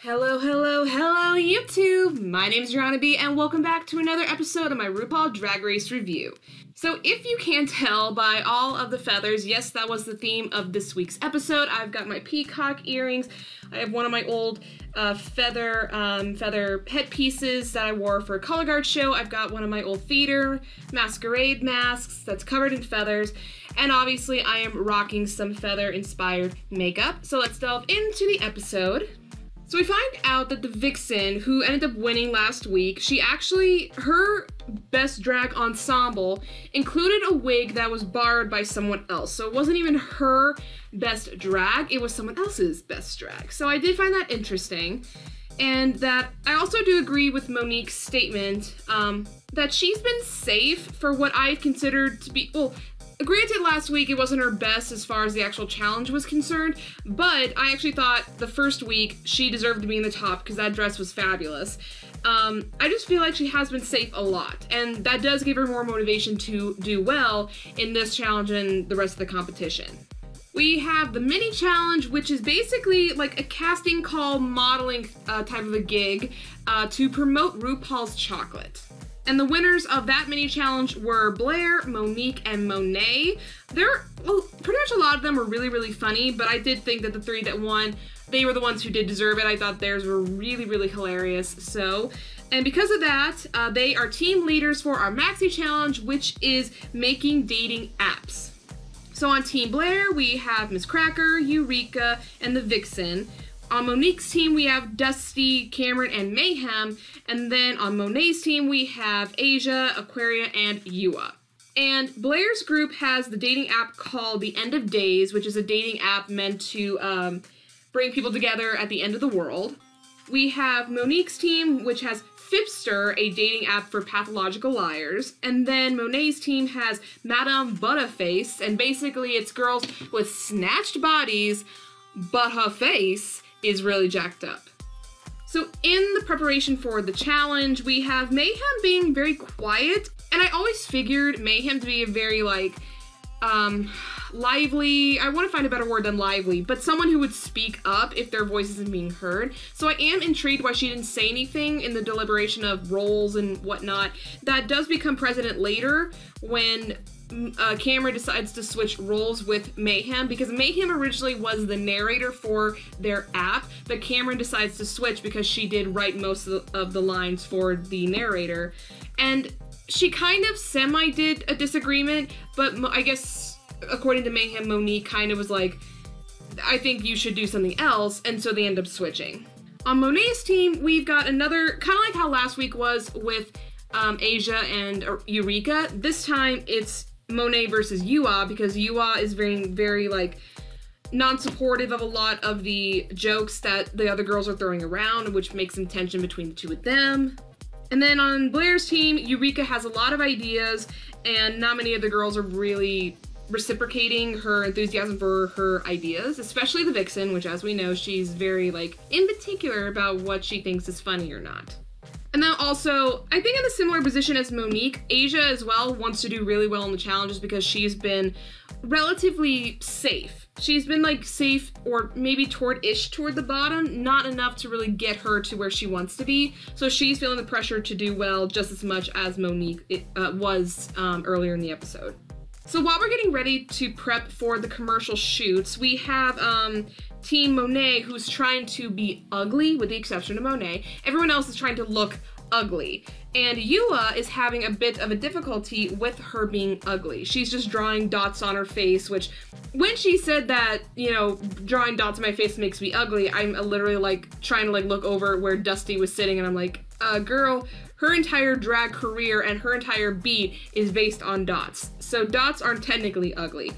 Hello, hello, hello, YouTube! My name is rhianaB, and welcome back to another episode of my RuPaul Drag Race review. So if you can't tell by all of the feathers, yes, that was the theme of this week's episode. I've got my peacock earrings. I have one of my old feather pet pieces that I wore for a color guard show. I've got one of my old theater masquerade masks that's covered in feathers. And obviously I am rocking some feather-inspired makeup. So let's delve into the episode. So we find out that the Vixen, who ended up winning last week, her best drag ensemble included a wig that was borrowed by someone else. So it wasn't even her best drag, it was someone else's best drag. So I did find that interesting. And that I also do agree with Monique's statement that she's been safe for what I considered to be, well, granted, last week it wasn't her best as far as the actual challenge was concerned, but I actually thought the first week she deserved to be in the top because that dress was fabulous. I just feel like she has been safe a lot, and that does give her more motivation to do well in this challenge and the rest of the competition. We have the mini challenge, which is basically like a casting call modeling type of a gig to promote RuPaul's chocolate. And the winners of that mini challenge were Blair, Monique, and Monet. Pretty much a lot of them were really, really funny, but I did think that the three that won, they were the ones who did deserve it. I thought theirs were really, really hilarious. And because of that, they are team leaders for our maxi challenge, which is making dating apps. So on Team Blair, we have Miss Cracker, Eureka, and the Vixen. On Monique's team, we have Dusty, Cameron, and Mayhem. And then on Monet's team, we have Asia, Aquaria, and Yua. And Blair's group has the dating app called The End of Days, which is a dating app meant to bring people together at the end of the world. We have Monique's team, which has Fipster, a dating app for pathological liars. And then Monet's team has Madame Butterface, and basically it's girls with snatched bodies, but her face is really jacked up. So in the preparation for the challenge, we have Mayhem being very quiet, and I always figured Mayhem to be a very lively, I want to find a better word than lively, but someone who would speak up if their voice isn't being heard. So I am intrigued why she didn't say anything in the deliberation of roles and whatnot. That does become present later when Cameron decides to switch roles with Mayhem, because Mayhem originally was the narrator for their app, but Cameron decides to switch because she did write most of the lines for the narrator. And she kind of semi-did a disagreement, but I guess according to Mayhem, Monique kind of was like, I think you should do something else, and so they end up switching. On Monet's team, we've got another, kind of like how last week was with Asia and Eureka. This time it's Monet versus Yua, because Yua is very non-supportive of a lot of the jokes that the other girls are throwing around, which makes some tension between the two of them. And then on Blair's team, Eureka has a lot of ideas, and not many of the girls are really reciprocating her enthusiasm for her ideas, especially the Vixen, which, as we know, she's very, in particular about what she thinks is funny or not. And then also, I think in a similar position as Monique, Asia as well wants to do really well in the challenges because she's been relatively safe. She's been safe or maybe toward the bottom, not enough to really get her to where she wants to be. So she's feeling the pressure to do well just as much as Monique was earlier in the episode. So while we're getting ready to prep for the commercial shoots, we have Team Monet, who's trying to be ugly, with the exception of Monet. Everyone else is trying to look ugly. And Yua is having a bit of a difficulty with her being ugly. She's just drawing dots on her face, which, when she said that, drawing dots on my face makes me ugly, I'm literally trying to look over where Dusty was sitting, and I'm like, girl, her entire drag career and her entire beat is based on dots. So dots aren't technically ugly.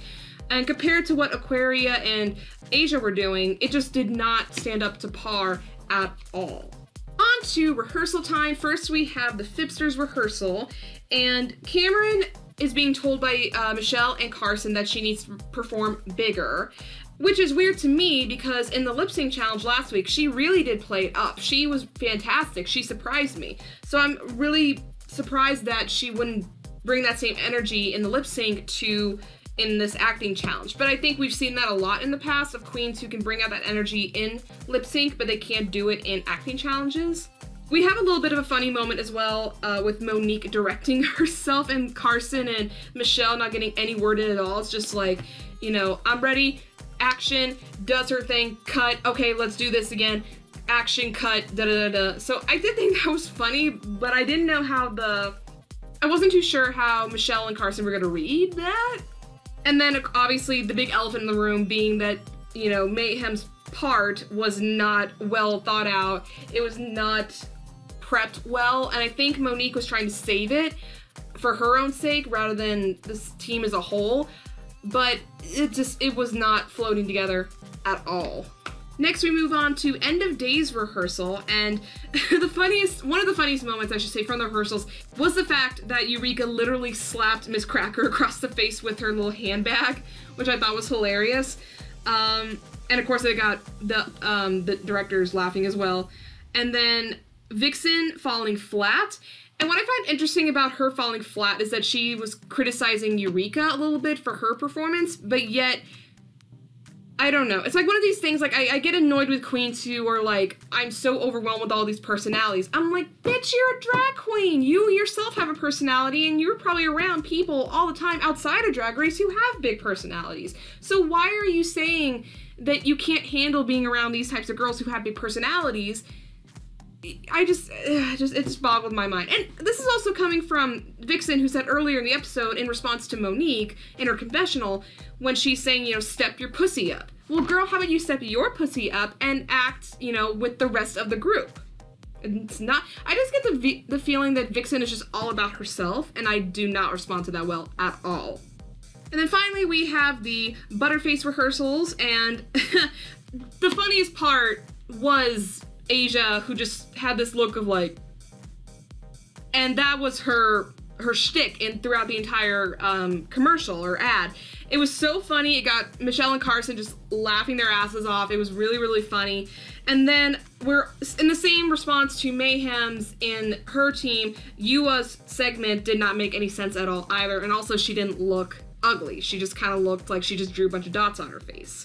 And compared to what Aquaria and Asia were doing, it just did not stand up to par at all. On to rehearsal time. First we have the Fipsters rehearsal, and Cameron is being told by Michelle and Carson that she needs to perform bigger, which is weird to me because in the Lipsync challenge last week, she really did play it up. She was fantastic. She surprised me. So I'm really surprised that she wouldn't bring that same energy in the lip sync to in this acting challenge. But I think we've seen that a lot in the past of queens who can bring out that energy in lip sync, but they can't do it in acting challenges. We have a little bit of a funny moment as well with Monique directing herself and Carson and Michelle not getting any word in at all. It's just like, you know, I'm ready, action, does her thing, cut, okay, let's do this again, action, cut, da-da-da-da. So I did think that was funny, but I didn't know how I wasn't too sure how Michelle and Carson were gonna read that. And then obviously the big elephant in the room being that, you know, Mayhem's part was not well thought out. It was not prepped well, and I think Monique was trying to save it for her own sake rather than this team as a whole, but it was not floating together at all. Next, we move on to end of days rehearsal, and one of the funniest moments, I should say, from the rehearsals was the fact that Eureka literally slapped Miss Cracker across the face with her little handbag, which I thought was hilarious. And of course, they got the directors laughing as well. And then Vixen falling flat. And what I find interesting about her falling flat is that she was criticizing Eureka a little bit for her performance, but yet, I don't know. It's like one of these things, like, I get annoyed with queens who are like, I'm so overwhelmed with all these personalities. I'm like, bitch, you're a drag queen. You yourself have a personality, and you're probably around people all the time outside of Drag Race who have big personalities. So why are you saying that you can't handle being around these types of girls who have big personalities? It just boggled my mind. And this is also coming from Vixen, who said earlier in the episode, in response to Monique in her confessional, when she's saying, you know, step your pussy up. Well, girl, how about you step your pussy up and act, you know, with the rest of the group? It's not, I just get the feeling that Vixen is just all about herself, and I do not respond to that well at all. And then finally, we have the Butterface rehearsals, and the funniest part was Asia, who just had this look of like, and that was her shtick throughout the entire commercial or ad. It was so funny. It got Michelle and Carson just laughing their asses off. It was really, really funny. And then we're in the same response to Mayhem's in her team. Yua's segment did not make any sense at all either, and also she didn't look ugly. She just kind of looked like she just drew a bunch of dots on her face.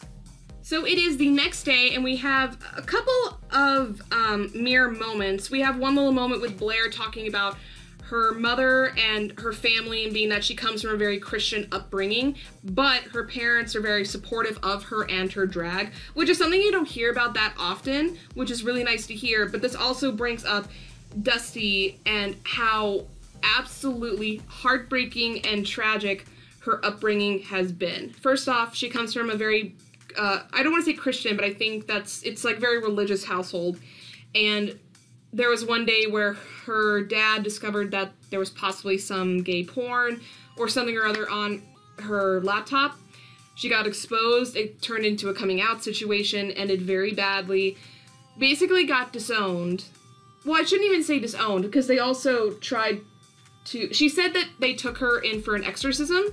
So it is the next day, and we have a couple of mirror moments. We have one little moment with Blair talking about her mother and her family, and being that she comes from a very Christian upbringing, but her parents are very supportive of her and her drag, which is something you don't hear about that often, which is really nice to hear. But this also brings up Dusty and how absolutely heartbreaking and tragic her upbringing has been. First off, she comes from a very I don't want to say Christian, but I think it's like very religious household. And there was one day where her dad discovered that there was possibly some gay porn or something or other on her laptop. She got exposed. It turned into a coming out situation, ended very badly. Basically got disowned. Well, I shouldn't even say disowned, because they also tried to, she said that they took her in for an exorcism,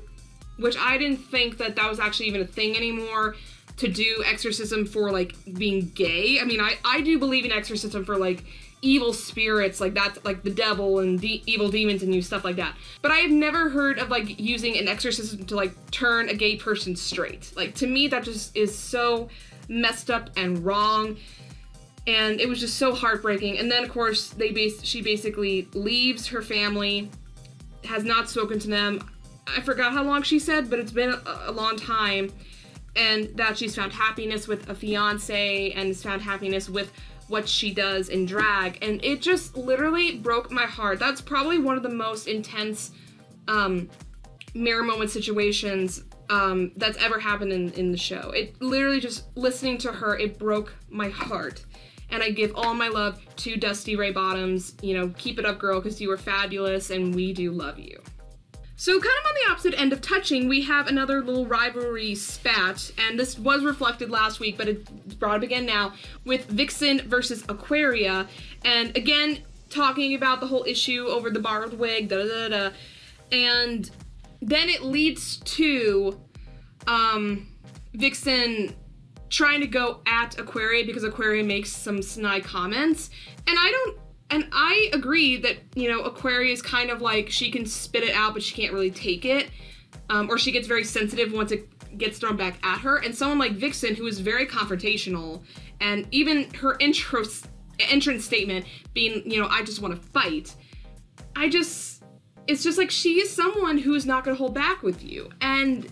which I didn't think that was actually even a thing anymore, to do exorcism for, like, being gay. I mean, I do believe in exorcism for, like, evil spirits, like that's like the devil and evil demons and stuff like that. But I have never heard of, like, using an exorcism to, like, turn a gay person straight. Like, to me, that just is so messed up and wrong. And it was just so heartbreaking. And then, of course, she basically leaves her family, has not spoken to them. I forgot how long she said, but it's been a long time. And that she's found happiness with a fiance and has found happiness with what she does in drag. And it just literally broke my heart. That's probably one of the most intense mirror moment situations that's ever happened in the show. It literally, just listening to her, it broke my heart. And I give all my love to Dusty Ray Bottoms. You know, keep it up, girl, because you are fabulous and we do love you. So kind of on the opposite end of touching, we have another little rivalry spat, and this was reflected last week, but it's brought up again now, with Vixen versus Aquaria, and again, talking about the whole issue over the borrowed wig, and then it leads to Vixen trying to go at Aquaria because Aquaria makes some snide comments, and I agree that, you know, Aquaria is kind of like, she can spit it out, but she can't really take it. or she gets very sensitive once it gets thrown back at her. And someone like Vixen, who is very confrontational, and even her entrance statement being, you know, I just want to fight. It's just like, she is someone who is not going to hold back with you. And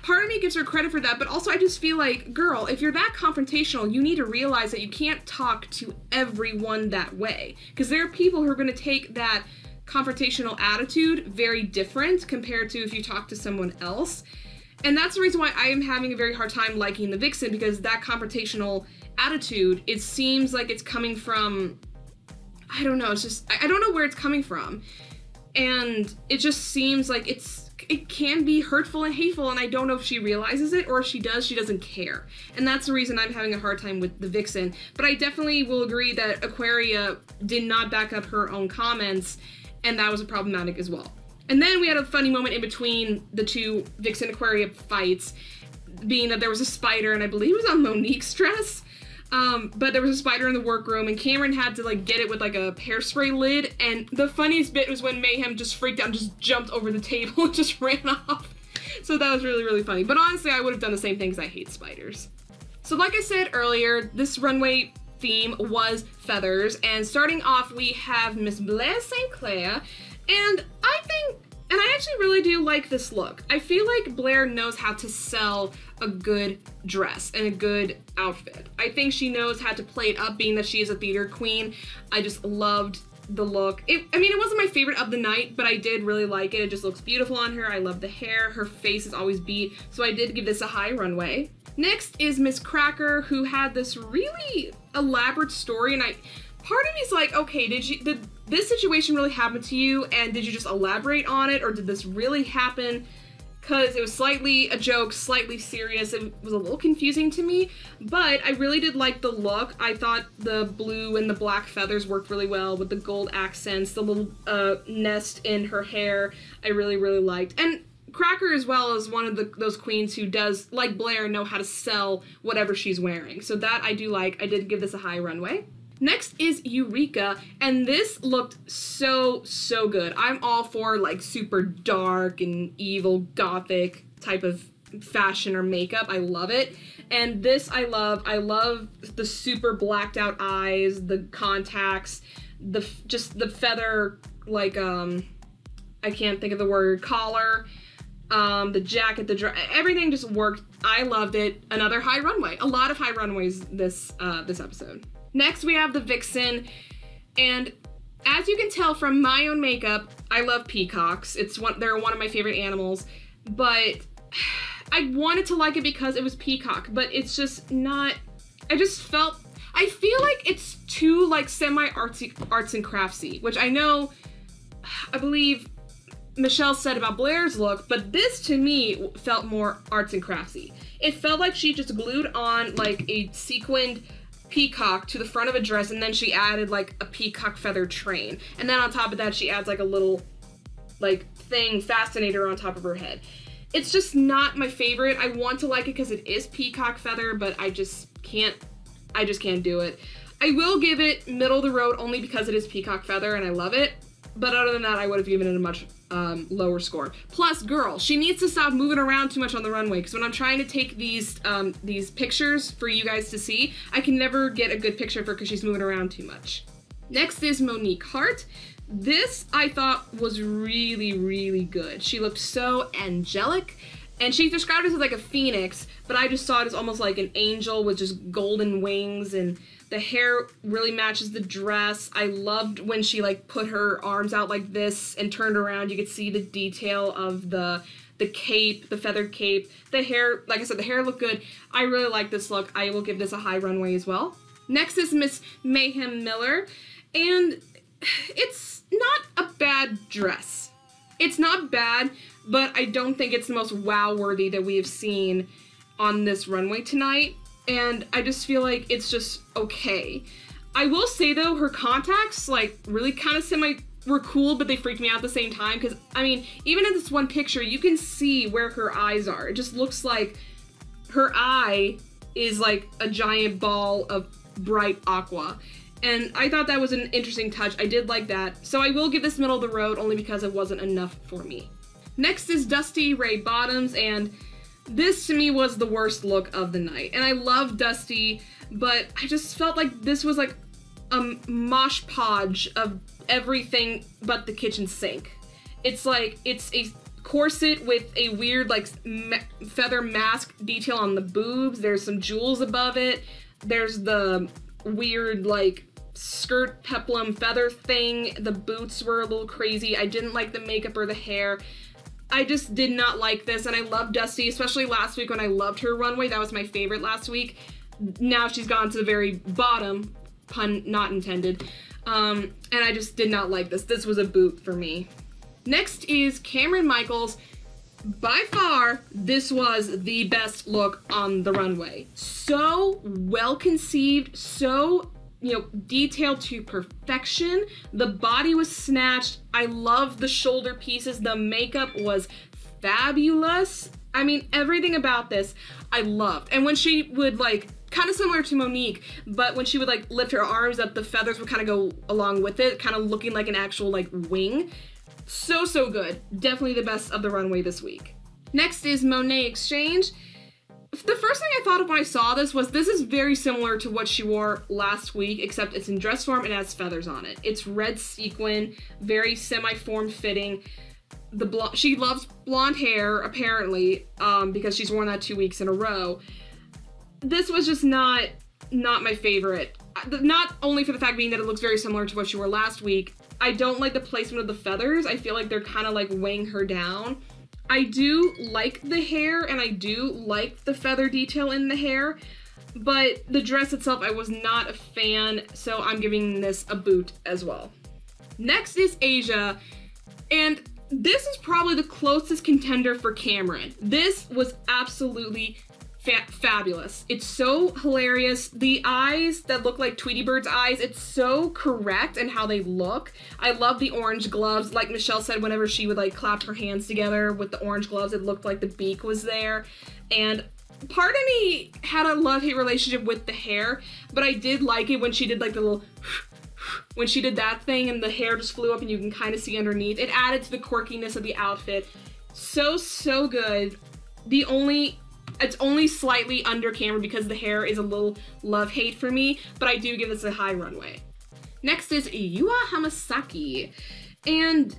part of me gives her credit for that, but also I just feel like, girl, if you're that confrontational, you need to realize that you can't talk to everyone that way. Because there are people who are going to take that confrontational attitude very different compared to if you talk to someone else. And that's the reason why I am having a very hard time liking the Vixen, because that confrontational attitude, it seems like it's coming from, I don't know, it's just, I don't know where it's coming from. And it just seems like it can be hurtful and hateful, and I don't know if she realizes it, or if she does, she doesn't care. And that's the reason I'm having a hard time with the Vixen. But I definitely will agree that Aquaria did not back up her own comments, and that was problematic as well. And then we had a funny moment in between the two Vixen Aquaria fights, being that there was a spider, and I believe it was on Monique's dress. But there was a spider in the workroom, and Cameron had to, like, get it with, like, a hairspray lid, and the funniest bit was when Mayhem just freaked out and just jumped over the table and just ran off. So that was really, really funny. But honestly, I would have done the same thing because I hate spiders. So like I said earlier, this runway theme was feathers, and starting off, we have Miss Blair St. Clair, and I actually really do like this look. I feel like Blair knows how to sell a good dress and a good outfit. I think she knows how to play it up, being that she is a theater queen. I just loved the look. I mean, it wasn't my favorite of the night, but I did really like it. It just looks beautiful on her. I love the hair. Her face is always beat, so I did give this a high runway. Next is Miss Cracker, who had this really elaborate story, and part of me is like, okay, did this situation really happen to you, and did you just elaborate on it, or did this really happen? Because it was slightly a joke, slightly serious. It was a little confusing to me, but I really did like the look. I thought the blue and the black feathers worked really well with the gold accents, the little nest in her hair, I really, really liked. And Cracker as well is one of those queens who does, like Blair, know how to sell whatever she's wearing. So that I do like. I did give this a high runway. Next is Eureka, and this looked so, so good. I'm all for, like, super dark and evil gothic type of fashion or makeup. I love it. And this I love. I love the super blacked out eyes, the contacts, just the feather, like, I can't think of the word, collar, the jacket, everything just worked. I loved it. Another high runway. A lot of high runways this episode. Next, we have the Vixen, and as you can tell from my own makeup, I love peacocks. They're one of my favorite animals, but I wanted to like it because it was peacock, but it's just not, I feel like it's too, like, semi-arts and craftsy, which I believe Michelle said about Blair's look, but this to me felt more arts and craftsy. It felt like she just glued on, like, a sequined peacock to the front of a dress, and then she added, like, a peacock feather train, and then on top of that she adds, like, a little, like, fascinator on top of her head. It's just not my favorite. I want to like it because it is peacock feather, but I just can't do it. I will give it middle of the road only because it is peacock feather and I love it, but other than that I would have given it a much lower score. Plus, girl, she needs to stop moving around too much on the runway, because when I'm trying to take these pictures for you guys to see, I can never get a good picture of her because she's moving around too much. Next is Monique Hart. This I thought was really, really good. She looked so angelic, and she described it as like a phoenix, but I just saw it as almost like an angel with just golden wings, and the hair really matches the dress. I loved when she, like, put her arms out like this and turned around. You could see the detail of the cape, the feathered cape. The hair, like I said, the hair looked good. I really like this look. I will give this a high runway as well. Next is Miss Mayhem Miller, and it's not a bad dress. It's not bad, but I don't think it's the most wow-worthy that we have seen on this runway tonight. And I just feel like it's just okay. I will say, though, her contacts, like, really kind of were cool, but they freaked me out at the same time, because, I mean, even in this one picture, you can see where her eyes are. It just looks like her eye is, like, a giant ball of bright aqua. And I thought that was an interesting touch. I did like that. So I will give this middle of the road only because it wasn't enough for me. Next is Dusty Ray Bottoms, and this to me was the worst look of the night. And I love Dusty, but I just felt like this was like a mosh podge of everything but the kitchen sink. It's like, it's a corset with a weird like feather mask detail on the boobs. There's some jewels above it. There's the weird like skirt peplum feather thing. The boots were a little crazy. I didn't like the makeup or the hair. I just did not like this, and I love Dusty, especially last week when I loved her runway. That was my favorite last week. Now she's gone to the very bottom, pun not intended, and I just did not like this. This was a boot for me. Next is Cameron Michaels. By far, this was the best look on the runway. So well conceived, so, you know, detailed to perfection. The body was snatched. I love the shoulder pieces. The makeup was fabulous. I mean, everything about this I loved. And when she would like, kind of similar to Monique, but when she would like lift her arms up, the feathers would kind of go along with it, kind of looking like an actual like wing. So, so good. Definitely the best of the runway this week. Next is Monet Exchange. The first thing I thought of when I saw this was this is very similar to what she wore last week, except it's in dress form and has feathers on it. It's red sequin, very semi-form fitting. She loves blonde hair, apparently, because she's worn that 2 weeks in a row. This was just not my favorite. Not only for the fact being that it looks very similar to what she wore last week, I don't like the placement of the feathers. I feel like they're kind of like weighing her down. I do like the hair, and I do like the feather detail in the hair, but the dress itself I was not a fan, so I'm giving this a boot as well. Next is Asia, and this is probably the closest contender for Cameron. This was absolutely fabulous. It's so hilarious. The eyes that look like Tweety Bird's eyes, it's so correct in how they look. I love the orange gloves. Like Michelle said, whenever she would like clap her hands together with the orange gloves, it looked like the beak was there. And part of me had a love-hate relationship with the hair, but I did like it when she did like the little when she did that thing and the hair just flew up and you can kind of see underneath. It added to the quirkiness of the outfit. So, so good. It's only slightly under camera because the hair is a little love-hate for me, but I do give this a high runway. Next is Yua Hamasaki. And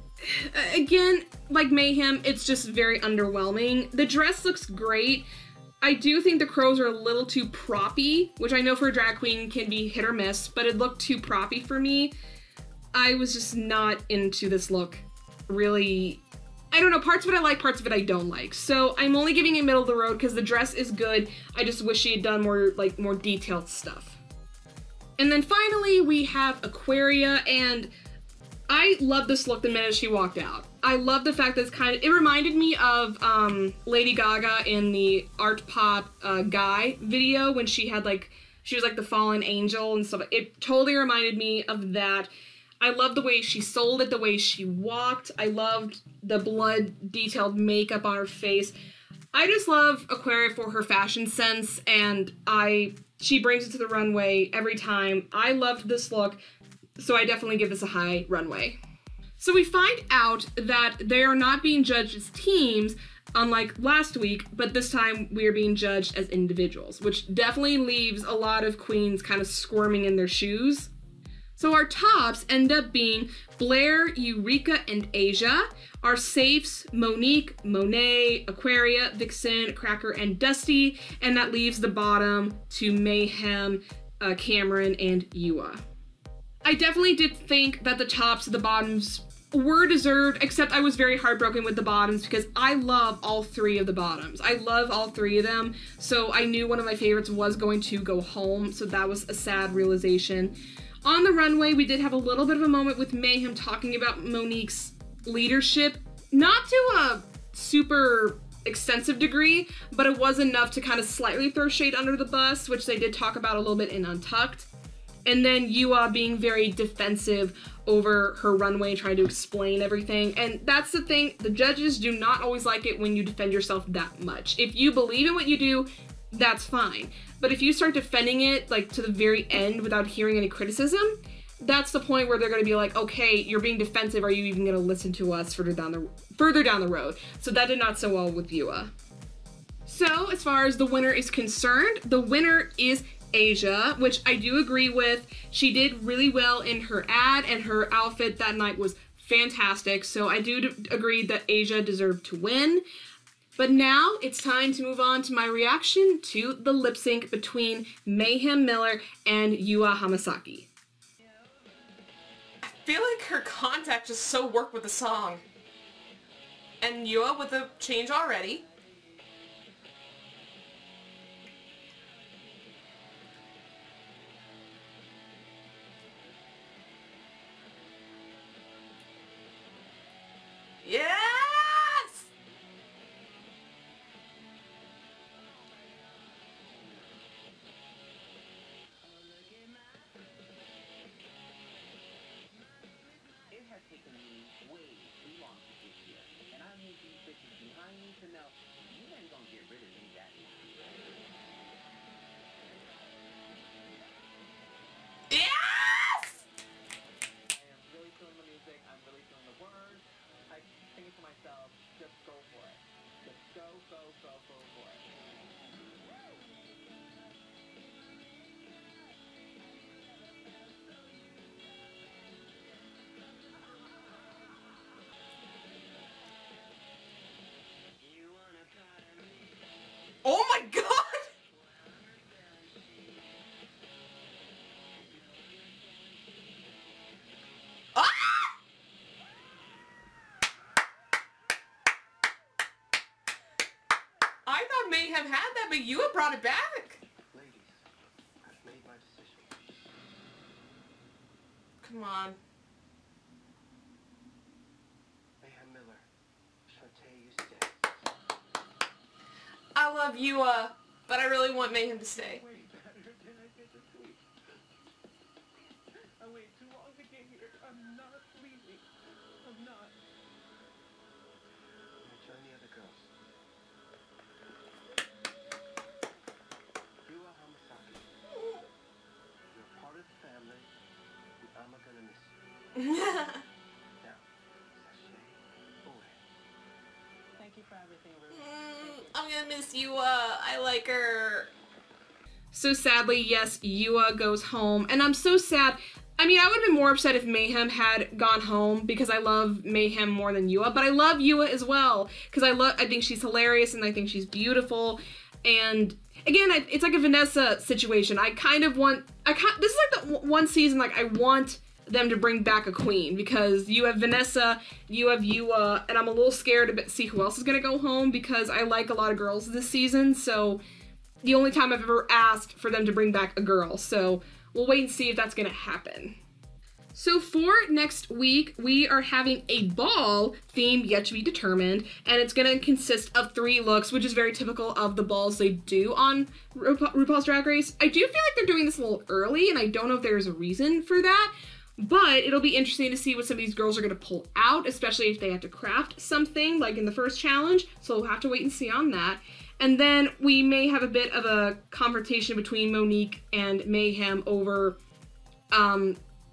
again, like Mayhem, it's just very underwhelming. The dress looks great. I do think the curls are a little too proppy, which I know for a drag queen can be hit or miss, but it looked too proppy for me. I was just not into this look. Really, I don't know, parts of it I like, parts of it I don't like. So I'm only giving it middle of the road because the dress is good. I just wish she had done more detailed stuff. And then finally we have Aquaria, and I love this look the minute she walked out. I love the fact that it reminded me of Lady Gaga in the Art Pop Guy video when she had she was like the fallen angel and stuff. It totally reminded me of that. I love the way she sold it, the way she walked. I loved the blood detailed makeup on her face. I just love Aquaria for her fashion sense, and she brings it to the runway every time. I loved this look, so I definitely give this a high runway. So we find out that they are not being judged as teams, unlike last week, but this time we are being judged as individuals, which definitely leaves a lot of queens kind of squirming in their shoes. So our tops end up being Blair, Eureka, and Asia. Our safes, Monique, Monet, Aquaria, Vixen, Cracker, and Dusty. And that leaves the bottom to Mayhem, Cameron, and Yua. I definitely did think that the tops and the bottoms were deserved, except I was very heartbroken with the bottoms because I love all three of the bottoms. I love all three of them, so I knew one of my favorites was going to go home, so that was a sad realization. On the runway, we did have a little bit of a moment with Mayhem talking about Monique's leadership, not to a super extensive degree, but it was enough to kind of slightly throw shade under the bus, which they did talk about a little bit in Untucked. And then Yua being very defensive over her runway, trying to explain everything. And that's the thing, the judges do not always like it when you defend yourself that much. If you believe in what you do, that's fine. But if you start defending it to the very end without hearing any criticism, that's the point where they're going to be like, okay, you're being defensive. Are you even going to listen to us further down the road? So that did not so well with Yua. So as far as the winner is concerned, the winner is Asia, which I do agree with. She did really well in her ad, and her outfit that night was fantastic. So I do agree that Asia deserved to win. But now it's time to move on to my reaction to the lip sync between Mayhem Miller and Yua Hamasaki. I feel like her contact just so worked with the song. And Yua with the change already. Yes! It has taken me way too long to get here, and I need these bitches behind me to know you ain't gonna get rid of me that easy. Yes! I am really feeling the music. I'm really feeling the words. I keep thinking to myself, just go for it. Just go for it. Oh my god! Ah! I thought Mayhem had that, but you have brought it back. Ladies, I've made my decision. Come on. Mayhem Miller, Shantae, you stay. I love you, but I really want Mayhem to stay. Way better than I did this week. I waited too long to get here. I'm not leaving. I'm not. Now join the other girls. Yua Hamasaki. You're part of the family, and I'm gonna miss you. Now, sashay away. Thank you for everything, Ruth. I'm gonna miss Yua. I like her. So sadly, yes, Yua goes home, and I'm so sad. I mean, I would have been more upset if Mayhem had gone home because I love Mayhem more than Yua, but I love Yua as well because I think she's hilarious and I think she's beautiful. And again, it's like a Vanessa situation. This is like the one season like I want them to bring back a queen because you have Vanessa, you have Yua, and I'm a little scared to see who else is gonna go home because I like a lot of girls this season. So the only time I've ever asked for them to bring back a girl. So we'll wait and see if that's gonna happen. So for next week, we are having a ball theme yet to be determined, and it's gonna consist of 3 looks, which is very typical of the balls they do on RuPaul's Drag Race. I do feel like they're doing this a little early, and I don't know if there's a reason for that, but it'll be interesting to see what some of these girls are gonna pull out, especially if they have to craft something like in the first challenge, so we'll have to wait and see on that. And then we may have a bit of a confrontation between Monique and Mayhem over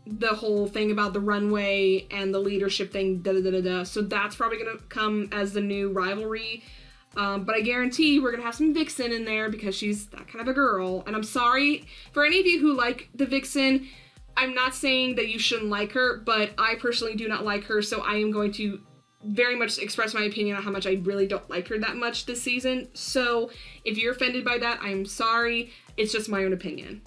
the whole thing about the runway and the leadership thing, So that's probably gonna come as the new rivalry. But I guarantee we're gonna have some Vixen in there because she's that kind of a girl. And I'm sorry for any of you who like the Vixen. I'm not saying that you shouldn't like her, but I personally do not like her, so I am going to very much express my opinion on how much I really don't like her that much this season. So if you're offended by that, I'm sorry. It's just my own opinion.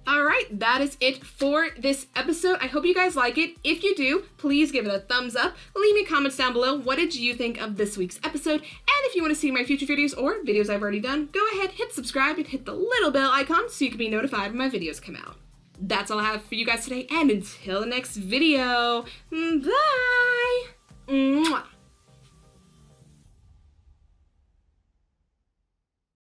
Alright, that is it for this episode. I hope you guys like it. If you do, please give it a thumbs up. Leave me comments down below. What did you think of this week's episode? And if you want to see my future videos or videos I've already done, go ahead, hit subscribe, and hit the little bell icon so you can be notified when my videos come out. That's all I have for you guys today, and until the next video, bye!